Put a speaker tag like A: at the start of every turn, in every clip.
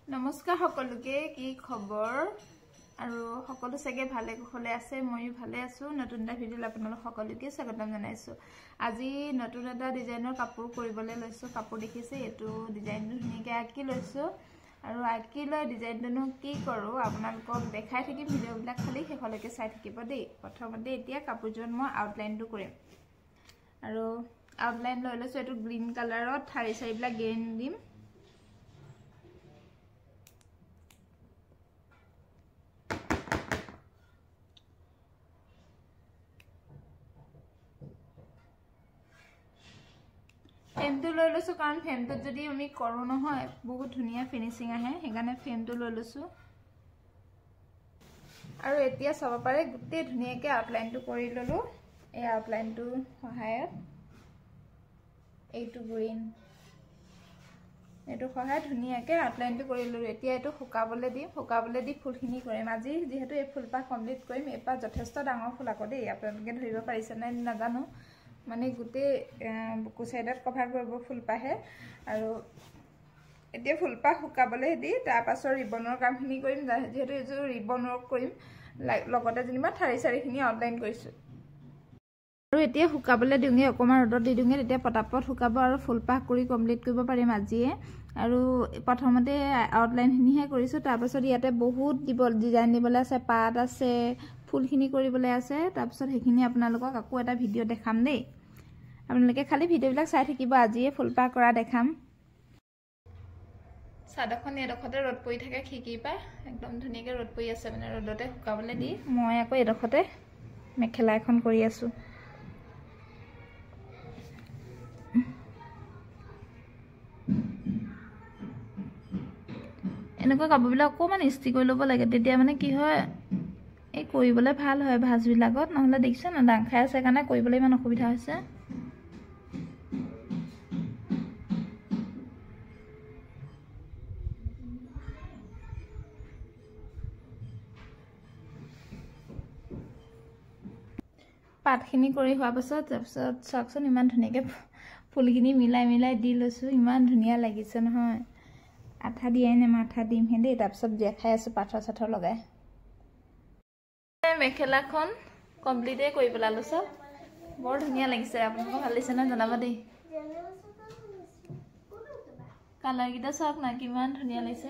A: নমস্কাৰ সকলোকে কি খবৰ আৰু সকলো সগে ভালে কুশলে আছে মইও ভালে আছো নতুন এটা ভিডিঅ' আপোনালোক সকলোকে স্বাগতম জনাইছো আজি নতুন এটা ডিজাইনৰ কাপোৰ কৰিবলৈ লৈছো কাপোৰ দেখিছে এটো ডিজাইনটো ধুনিয়াকৈ আঁকি লৈছো আৰু আঁকি লৈ ডিজাইনটো কি কৰো আপোনালোকক দেখাই থাকিম ভিডিঅ'বিলাক খালি হেখলৈকে চাই থাকিব দেই প্ৰথমতে এতিয়া কাপোৰজন মই আউটলাইনটো কৰিম আৰু আউটলাইন লৈ লৈছো এটো গ্ৰীন কালাৰত ঠাৰি চাৰিবিলাক গ্ৰীন দিম ফ্ৰেমটো লৈ লৈছো কাৰণ ফ্ৰেমটোত যদি আমি কৰো নহয় বহুত ধুনিয়া ফিনিশিং আহে হেগানে ফ্ৰেমটো লৈ লৈছো আৰু এতিয়া চাব পাৰে গুটে ধুনিয়াকৈ আউটলাইনটো কৰি ললো এই আউটলাইনটো সহায়ত এইটো গ্ৰীন এটো সহায় ধুনিয়াকৈ আউটলাইনটো কৰি ললো এতিয়া এটো শুকাবলৈ দি ফুলখিনি কৰিম আজি যেহেতু এই ফুলপাহ কমপ্লিট কৰিম এপা যথেষ্ট ডাঙৰ ফুল আকৌ দেই আপোনালোকে ধৰিব পাৰিছে নাই নাজানো মানে গুটে বুকু সাইডত কভাৰ কৰিব ফুলপাহে আৰু এতিয়া ফুলপাহ শুকাবলৈ দি তাৰ পাছৰ ৰিবনৰ কামখিনি কৰিম যেহেতু এজো ৰিবন ৱৰ্ক কৰিম লগতে যেনিবা ঠাৰি চাৰিখিনি আউটলাইন কৰিছো আৰু এতিয়া শুকাবলৈ দিওঁগে অকমান ৰ'দত দি দিওঁগে তেতিয়া পটাপট শুকাব আৰু ফুলপাহ কৰি কমপ্লিট কৰিব পাৰিম আজিয়ে আৰু প্ৰথমতে আউটলাইনখিনিহে কৰিছো তাৰ পাছত ইয়াতে বহুত ডিজাইন দিবলৈ আছে পাত আছে ফুলখিনি কৰিবলৈ আছে তাৰ পাছত হেখিনি আপোনালোকক আকৌ এটা ভিডিঅ' দেখাম দেই আপোনালোকে খালি ভিডিঅ'বিলাক চাই থাকিব আজিয়ে ফুলপাহ কৰা দেখাম সাদখন এডখতে ৰ'দ পৰি থাকে খিকি পা একদম ধুনিয়াকৈ ৰ'দ পৰি আছে মানে ৰ'দতে শুকাবলৈ দি মই আকৌ এডখতে মেখেলা এখন কৰি আছো এনেকুৱা কাপোৰবিলাক অকমান ইস্ত্ৰি কৰি ল'ব লাগে তেতিয়া মানে কি হয় এই কৰিবলৈ ভাল হয় ভাঁজবিলাকত নহলে দেখিছে না ডাং খাই আছে কাৰণে কৰিবলৈ ইমান অসুবিধা হৈছে পাতখিনি কৰি হোৱা পাছত তাৰপিছত চাকচোন ইমান ধুনিয়াকৈ ফুলখিনি মিলাই দি লৈছো ইমান ধুনিয়া লাগিছে নহয় আঠা দিয়াই নে মাঠা দিম হে দেই তাৰপিছত দেখাই আছো পাথৰ সাথৰ লগাই মেখেলাখন কমপ্লিটে কৰি পেলালো সব বৰ ধুনিয়া লাগিছে আপোনালোকক ভাল লাগিছে না জনাব দেই কালাৰ গিটা সব না কিমান ধুনিয়া লাগিছে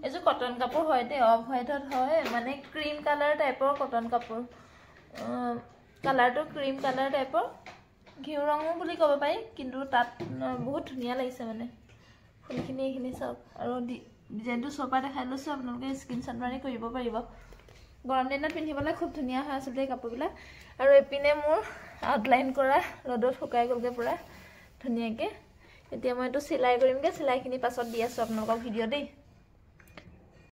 A: এজো কটন কাপোৰ হয় দে অফ হোৱাইটত হয় মানে ক্ৰীম কালাৰ টাইপৰ কটন কাপোৰ কালাৰটো ক্ৰীম কালাৰ টাইপৰ ঘিউ ৰঙো বুলি ক'ব পাৰি কিন্তু তাত বহুত ধুনিয়া লাগিছে মানে ফুলখিনি এইখিনি সব আৰু ডিজাইনটো সপা দেখাই লৈছো আপোনালোকে স্ক্ৰিনশ্বট মাৰি কৰিব পাৰিব গৰম দিনত পিন্ধিবলৈ খুব ধুনিয়া হয় আছে এই কাপোৰবিলাক আৰু এপিনে মোৰ আউটলাইন কৰা ৰ'দত শুকাই গলগে পুৰা ধুনিয়াকৈ এতিয়া মই এটো সিলাই কৰিমগে সিলাইখিনি পাছত দি আছো আপোনালোকক ভিডিঅ' দেই